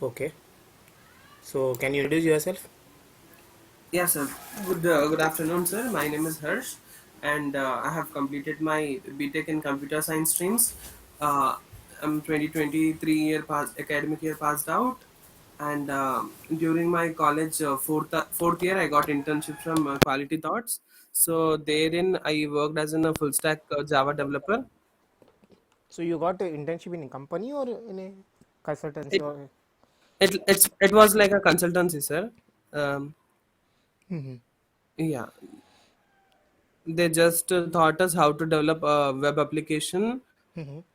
Okay. So can you introduce yourself? Yes, sir. Good afternoon, sir. My name is Harsh, and I have completed my BTech in Computer Science streams. Uh, I'm 2023 academic year passed out, and during my college fourth year, I got internship from Quality Thoughts. So therein, I worked as a full stack Java developer. So you got an internship in a company or in a consultancy It or? it was like a consultancy, sir. Um, yeah, they just taught us how to develop a web application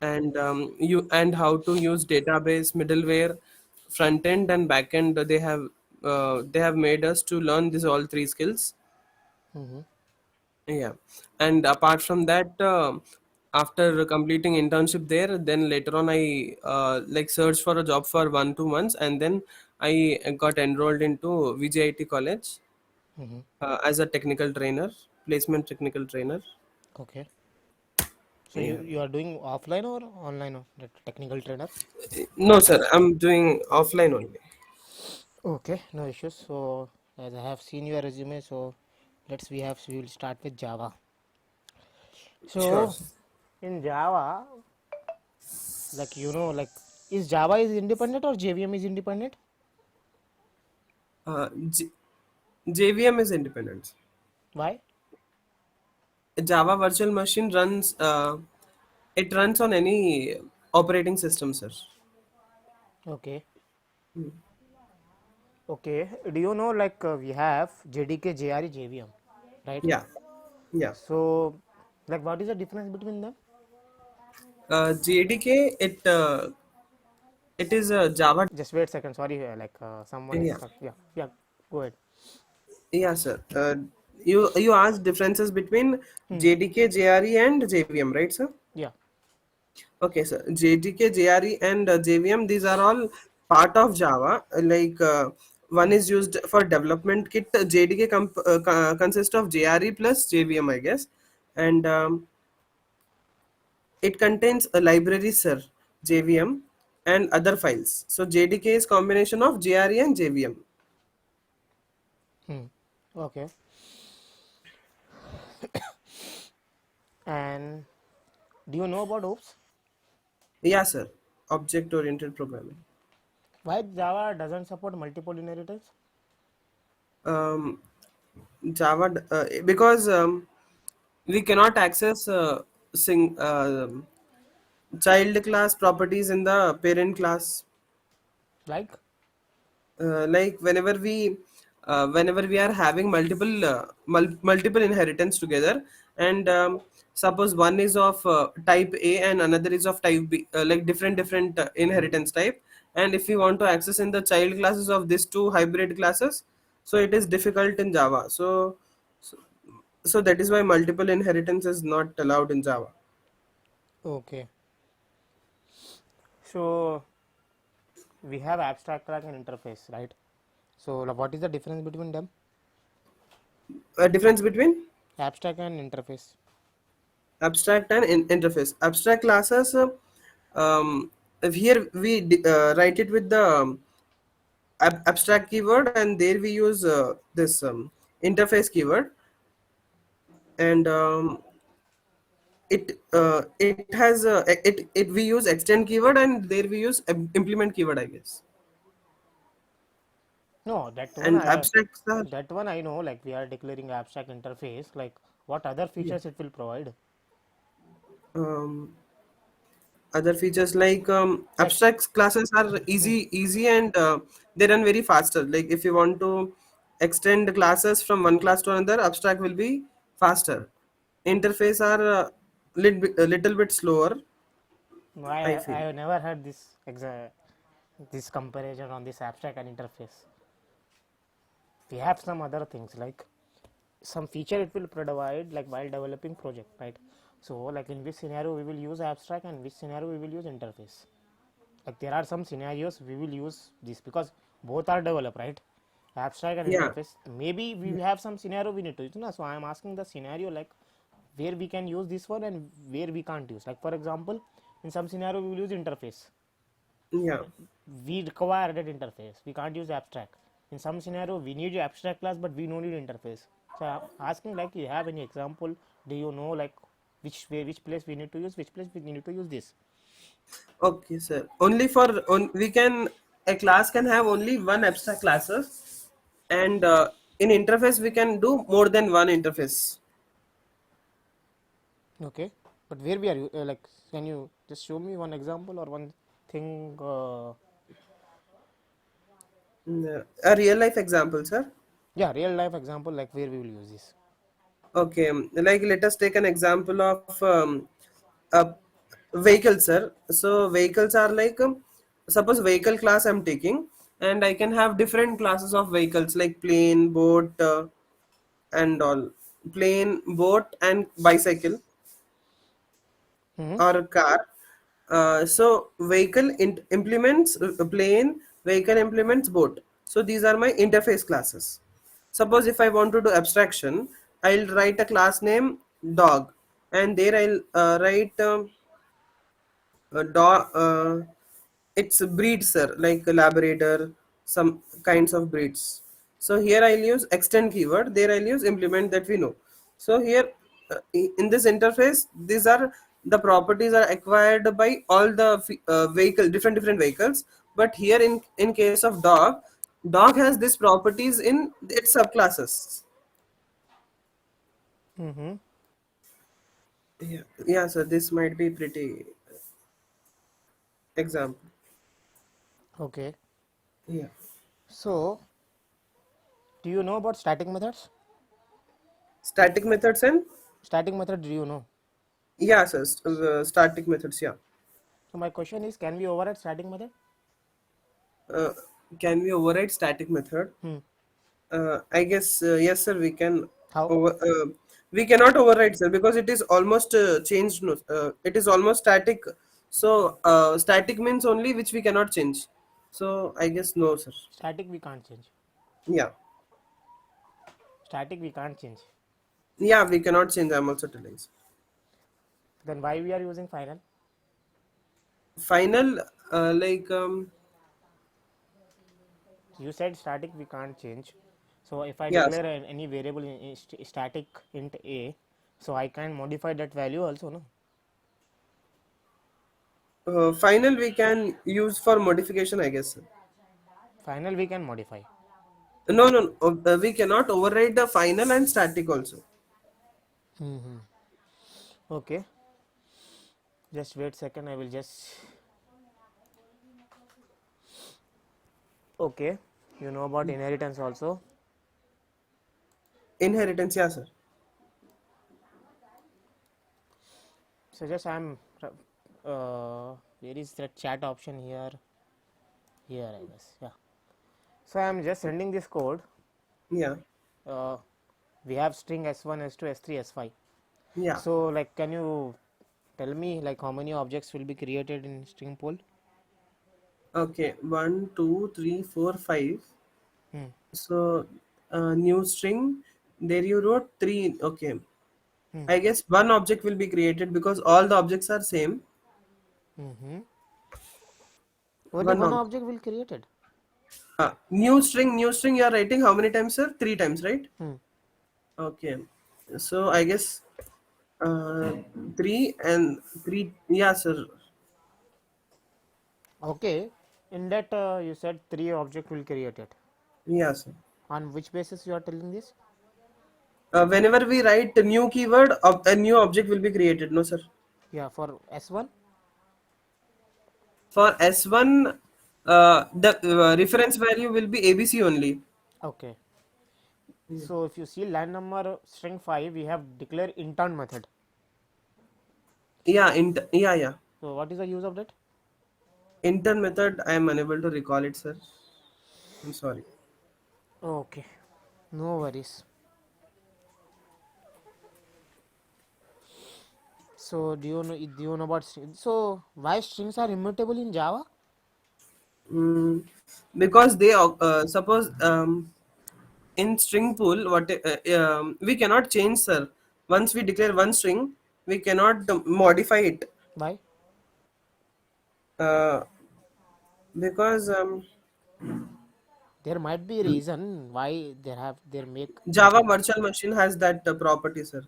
and how to use database middleware front end and back end. They have made us to learn these all three skills. Yeah, and apart from that, after completing internship there, then later on I like searched for a job for 1 2 months, and then I got enrolled into VJIT college as a technical trainer, placement technical trainer. Okay. So Yeah. you are doing offline or online or the technical trainer? No, sir. I'm doing offline only. Okay, no issues. So as I have seen your resume, so we will start with Java. Sure. So in Java, like is Java is independent or JVM is independent? Uh, J- JVM is independent. Why? A Java virtual machine runs. It runs on any operating system, sir. Okay. Okay. Do you know we have JDK, JRE, JVM, right? Yeah, yeah. So like what is the difference between them? JDK. It is a Java. Just wait a second. Sorry, someone is Yeah, stuck. Yeah, yeah. Go ahead. yeah, sir. You asked differences between JDK, JRE, and JVM, right, sir? Yeah. Okay, so JDK, JRE, and JVM, these are all part of Java. One is used for development kit. JDK consists of JRE plus JVM, I guess, and it contains a library, sir, JVM, and other files. So JDK is combination of JRE and JVM. Hmm. Okay. And do you know about OOPS? Yeah, sir. Object-oriented programming. Why Java doesn't support multiple inheritance? Um, Java because we cannot access child class properties in the parent class. Like, Like whenever we are having multiple inheritance together, and suppose one is of type A and another is of type B, like different inheritance type, and if we want to access in the child classes of these two hybrid classes, so it is difficult in Java. So, so that is why multiple inheritance is not allowed in Java. okay. So we have abstract track and interface, right? So what is the difference between them? A difference between Abstract and interface. abstract and interface. Abstract classes, here we write it with the abstract keyword, and there we use this interface keyword, and it has it we use extend keyword, and there we use implement keyword, I guess. No, that one And I abstracts are, that one I know. Like we are declaring abstract interface. Like what other yeah. features it will provide? um, Other features like Like abstract classes are easy, and they run very faster. Like if you want to extend the classes from one class to another, abstract will be faster. Interface are a little bit slower, I I feel. have never heard this comparison on this abstract and interface. We have some other things like some feature it will provide like while developing project, right? So like in which scenario we will use abstract and which scenario we will use interface. Like there are some scenarios we will use this because both are developed, right? Abstract and Yeah, interface. Maybe we have some scenario we need to use. No? So I am asking the scenario like where we can use this one and where we can't use. Like for example, in some scenario we will use interface. yeah. we require that interface. We can't use abstract. In some scenario, we need your abstract class, but we don't need interface. So I'm asking, like, you have any example? Do you know, like, which way, which place we need to use, which place we need to use this? Okay, sir. Only for we can, a class can have only one abstract classes, and in interface we can do more than one interface. Okay, but where we are, like, can you just show me one example or one thing? A real life example, sir. Yeah, real life example, like where we will use this. Okay, like let us take an example of a vehicle, sir. So vehicles are like, suppose vehicle class I'm taking, and I can have different classes of vehicles like plane, boat, and all. Plane, boat, and bicycle Mm-hmm. or car. So vehicle implements plane, vehicle implements boat. So these are my interface classes. Suppose if I want to do abstraction, I'll write a class name dog, and there I'll write dog. It's breeds, sir, like a labrador, some kinds of breeds. So here I'll use extend keyword. There I'll use implement that we know. So here in this interface, these are the properties are acquired by all the vehicle, different vehicles. But here in case of dog, dog has these properties in its subclasses. Mm-hmm. Yeah. So this might be pretty example. Okay, Yeah. so do you know about static methods? Static methods and Static method, do you know? yeah, sir. Static methods. Yeah. So my question is, can we override static method? Uh, can we override static method? Hmm. I guess yes, sir. We can. How? Over, we cannot override, sir, because it is almost changed. No, it is almost static. So static means only which we cannot change. So I guess no, sir. Static we can't change. Yeah, Static we can't change. yeah, we cannot change. I'm also telling. Sir. Then why we are using final? Final, like You said static we can't change. So if I yes, declare any variable in static int a, so I can modify that value also, no? final we can use for modification. I guess. Sir. Final we can modify. No, no, no. We cannot override the final and static also. Mm-hmm. Okay, just wait second. I will just. Okay, you know about inheritance also. Inheritance, yeah, sir. So just I'm. Where is that chat option here? Here, I guess. Yeah. So I'm just sending this code. Yeah, Uh, we have string s1, s2, s3, s5. yeah. So like, can you tell me like how many objects will be created in string pool? Okay, one, two, three, four, five. Hmm. So, new string. There you wrote three. Okay, Hmm. I guess one object will be created because all the objects are same. Mm-hmm. Only One one object. object will created. New string. New string. You are writing how many times, sir? Three times, right? Hmm. Okay. So I guess uh, three and three. Yeah, sir. Okay. In that you said three object will created. Yeah, sir. On which basis you are telling this? Whenever we write a new keyword, a new object will be created. No, sir. Yeah, for s1. For S1, the reference value will be ABC only. Okay. So if you see line number string 5, we have declare intern method. Yeah, yeah. So what is the use of that? Intern method, I am unable to recall it, sir. I'm sorry. Okay. No worries. So do you know about string? So why strings are immutable in Java? Mm, because they suppose in string pool, what we cannot change, sir. Once we declare one string, we cannot modify it. Why? Uh, because There might be a reason why they make that Java much. virtual machine has that property, sir.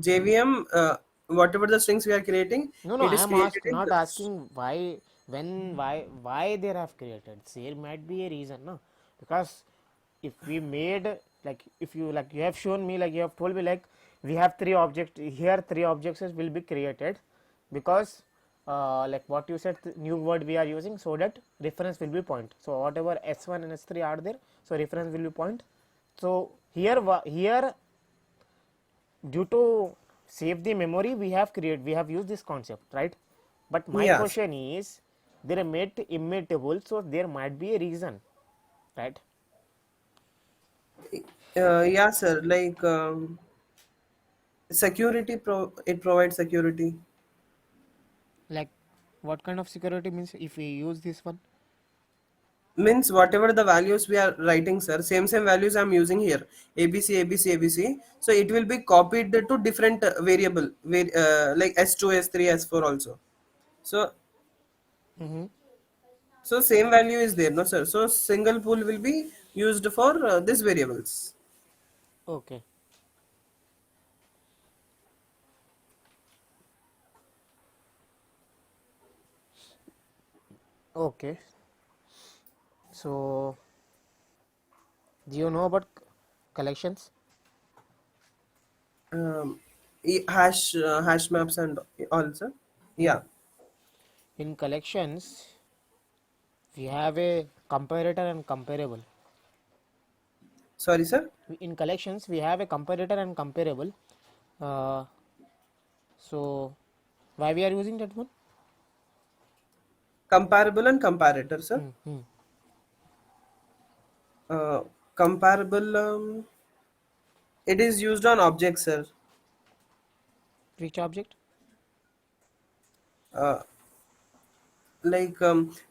JVM, whatever the strings we are creating, No, no, it I is am created in not this. asking why, when, why they have created. There might be a reason, no? Because if we made, like, if you, like, you have shown me, like, you have told me, like, we have three objects here, three objects will be created because, like what you said, new word we are using so that reference will be point. So whatever S1 and S3 are there, so reference will be point. So here, here due to save the memory we have used this concept, right? But my Yes. question is, they are made immutable, so there might be a reason, right? Yeah, sir. Like it provides security. Like, what kind of security means if we use this one? Means whatever the values we are writing, sir, same values I'm using here, ABC, ABC, ABC. So it will be copied to different variable, like S2, S3, S4 also. So Mm-hmm. same value is there, no, sir. So single pool will be used for these variables. Okay. Okay, so do you know about collections? Hash maps and also. Hmm. Yeah. In collections we have a comparator and comparable. Sorry, sir. In collections we have a comparator and comparable. uh, so why we are using that one? Comparable and comparator, sir. Hmm. Comparable. It is used on objects, sir. Which object? Uh, like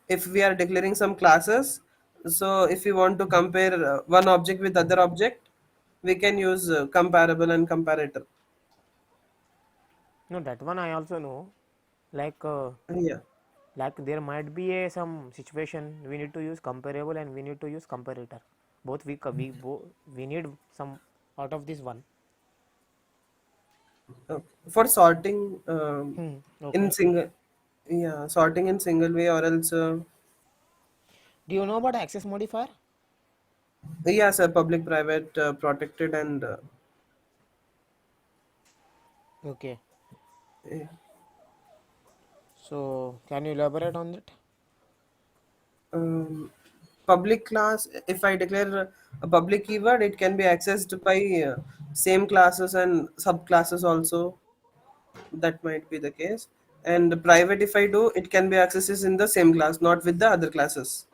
if we are declaring some classes, so if we want to compare one object with other object, we can use comparable and comparator. No, that one I also know. Like, Yeah. like there might be a some situation we need to use comparable and we need to use comparator. Both we need some out of this one. For sorting Hmm. in Okay. single, yeah, sorting in single way or else Do you know about access modifier? yeah, sir, public, private, protected, and Okay. eh, So can you elaborate on that? um, public class. If I declare a public keyword, it can be accessed by same classes and subclasses also. That might be the case. And private, if I do, it can be accessed in the same class, not with the other classes.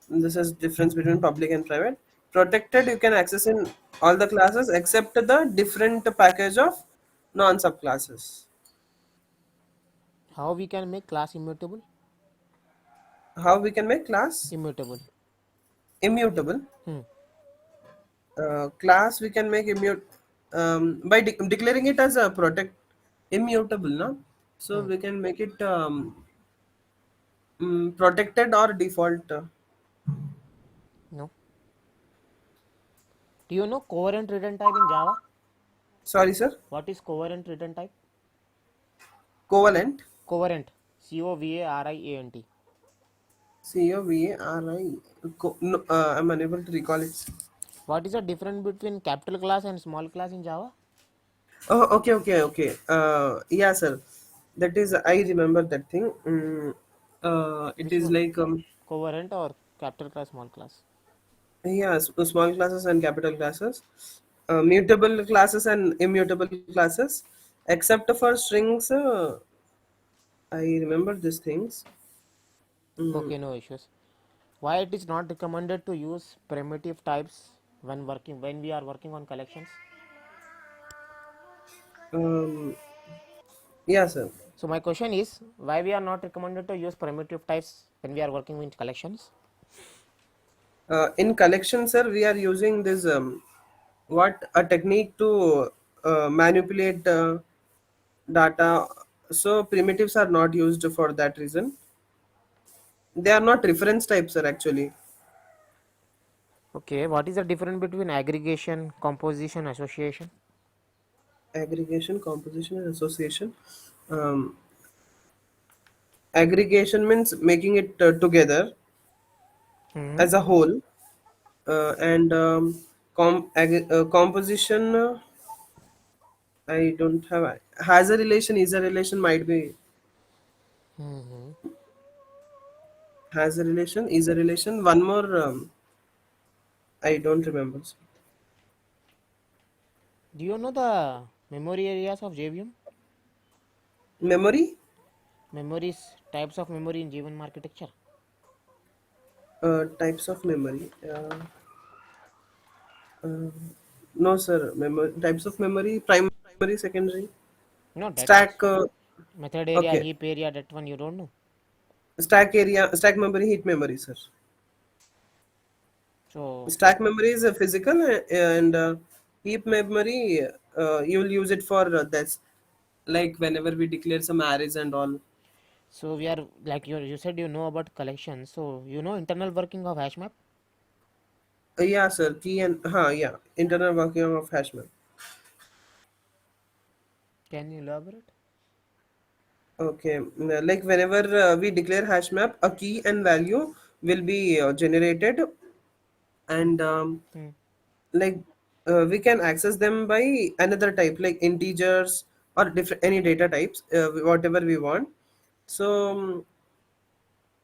This is difference between public and private. Protected, you can access in all the classes except the different package of non subclasses. How we can make class immutable? How we can make class Immutable. immutable? Hmm. Class we can make by declaring it as a protect immutable, no? So Hmm. we can make it protected or default. No. Do you know covariant return type in Java? Sorry, sir. What is covariant return type? Covalent. Covariant. Covariant. Covari. No, I'm unable to recall it. What is the difference between capital class and small class in Java? Oh, okay, okay, okay. Yeah, sir. That is, I remember that thing. It Which is one? like Covariant or capital class, small class? yeah, small classes and capital classes, mutable classes and immutable classes, except for strings. I remember these things. Mm, Okay, no issues. Why it is not recommended to use primitive types when we are working on collections? um, yeah, sir. So my question is, why we are not recommended to use primitive types when we are working with collections? In collection, sir, we are using this what a technique to manipulate data. So primitives are not used for that reason. They are not reference types, sir, actually. Okay, what is the difference between aggregation, composition, association? Aggregation, composition, and association. Um, Aggregation means making it together Hmm. as a whole, and composition. I don't have. Has a relation, is a relation, might be. Hmm. Has a relation, is a relation. One more. I don't remember. Do you know the memory areas of JVM? Memory. Memories, types of memory in JVM architecture. Types of memory. Uh, no, sir. Memory types of memory. Primary, secondary. No, that Stack. method area, Okay. heap area, that one you don't know. Stack area. Stack memory. Heap memory, sir. So, Stack memory is a physical, and heap memory. You will use it for this. Like whenever we declare some arrays and all. so we are like you said you know about collections. So you know internal working of hashmap. Yeah, sir. Key and yeah. Internal working of hashmap. Can you elaborate? Okay, like whenever we declare hash map, a key and value will be generated, and Hmm. like we can access them by another type, like integers or different any data types, whatever we want. So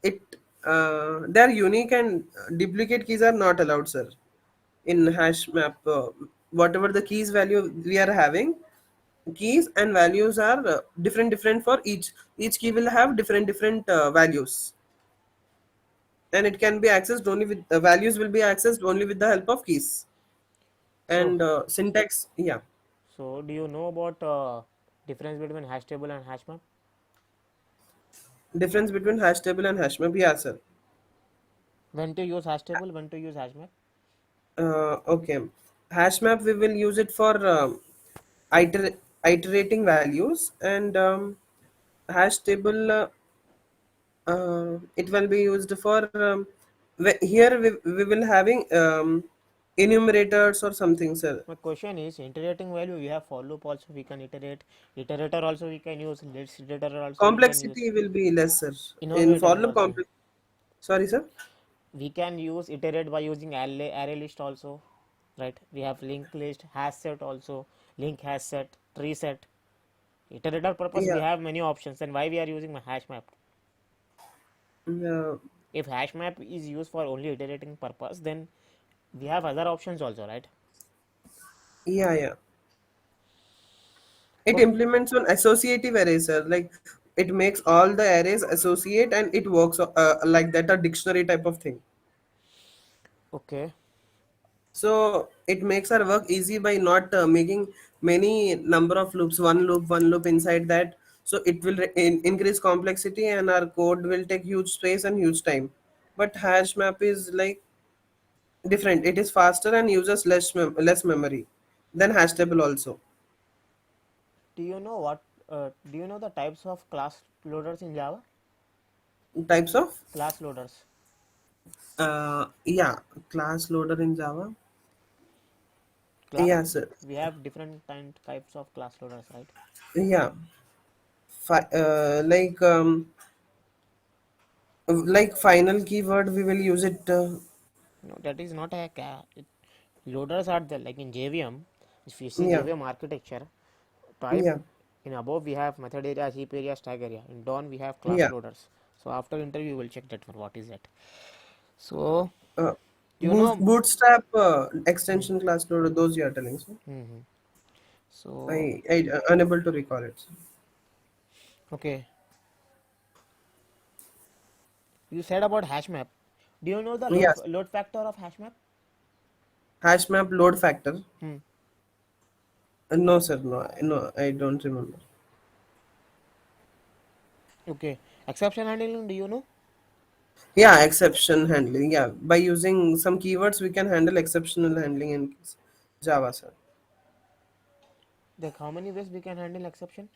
it they are unique, and duplicate keys are not allowed, sir. In hash map, whatever the keys value we are having, keys and values are different for each key will have different values, and it can be accessed only with values will be accessed only with the help of keys So and syntax. Yeah, so do you know about difference between hash table and hash map? difference between hash table and hash map. Yeah, sir. When to use hash table, when to use hash map? Okay, hash map we will use it for iterating values, and hash table it will be used for here we will having enumerators or something, sir. My question is iterating value. We have for loop also we can iterate. Iterator also we can use. List iterator also we can use. Complexity will be lesser in for Innovators loop also. complex. Sorry, sir. We can use iterate by using array list also, right? We have linked list, hash set also, link hash set, tree set. Iterator purpose we Yeah, have many options. And why we are using hash map? yeah, If hash map is used for only iterating purpose, then we have other options also, right? yeah. It Okay. implements on associative arrays, sir. Like it makes all the arrays associate, and it works like that, a dictionary type of thing. Okay. So it makes our work easy by not making many number of loops, one loop inside that. So it will increase complexity, and our code will take huge space and huge time. But hash map is like different. It is faster and uses less memory than hash table also. Do you know what? Do you know the types of class loaders in Java? Types of Class loaders. yeah, class loader in Java. Cla- Yeah, sir. we have different types of class loaders, right? Yeah, like final keyword we will use it. No, that is not a loaders are there like in JVM. If you see Yeah, JVM architecture type, yeah, in above we have method area, heap area, stack area. In down we have class yeah. loaders. So after interview we'll check that one. What is that? So Uh, you know. Bootstrap extension class loader. Those you are telling. So Hmm. So I unable to recall it. okay, you said about hash map. Do you know the Yes, load factor of hash map? hash map load factor. Hmm. No, sir. No. I don't remember. Okay, exception handling. Do you know? Yeah, exception handling. Yeah, by using some keywords, we can handle exceptional handling in Java, sir. Like how many ways we can handle exceptions?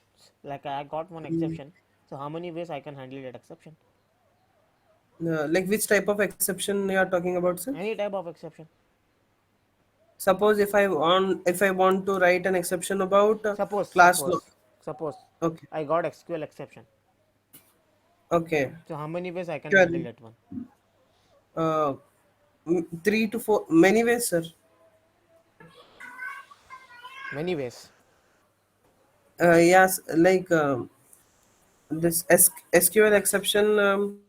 Like I got one Mm. exception. So how many ways I can handle that exception? Like which type of exception you are talking about, sir? Any type of exception. Suppose if I want to write an exception about Suppose, class suppose, no. suppose Okay. I got SQL exception. Okay. So how many ways I can handle Surely. that one? Uh, 3 to 4 many ways, sir. Many ways. Yes, like this SQL exception